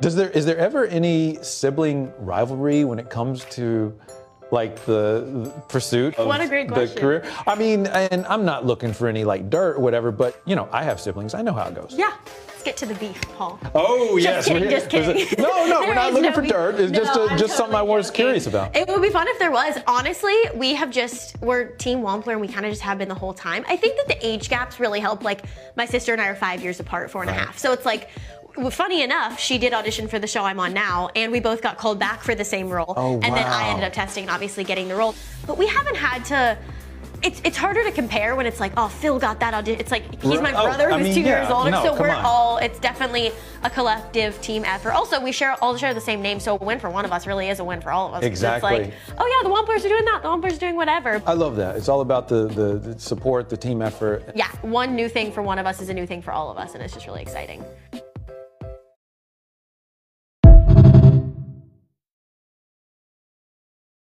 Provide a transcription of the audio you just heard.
Is there ever any sibling rivalry when it comes to like the pursuit of What a great the question. career? I mean, and I'm not looking for any like dirt or whatever, but you know, I have siblings. I know how it goes. Yeah. Let's get to the beef, Paul. Oh, yes. Just kidding. No, we're There not is looking no for beef. dirt. It's No, just I'm just something I totally was joking. curious about. It would be fun if there was. Honestly, we're Team Wampler and we kind of just have been the whole time. I think that the age gaps really help. Like, my sister and I are 5 years apart, 4.5. So it's like, well, funny enough, she did audition for the show I'm on now, and we both got called back for the same role. Oh, and then I wow. ended up testing and obviously getting the role. But we haven't had to. It's harder to compare when it's like, oh, Phil got that audition. It's like, he's my Oh, brother I who's mean, 2 yeah, years older, no, so come we're on. all, it's definitely a collective team effort. Also, we all share the same name, so a win for one of us really is a win for all of us. Exactly. It's like, oh yeah, the Wamplers are doing that, the Wamplers are doing whatever. I love that. It's all about the support, the team effort. Yeah, one new thing for one of us is a new thing for all of us, and it's just really exciting.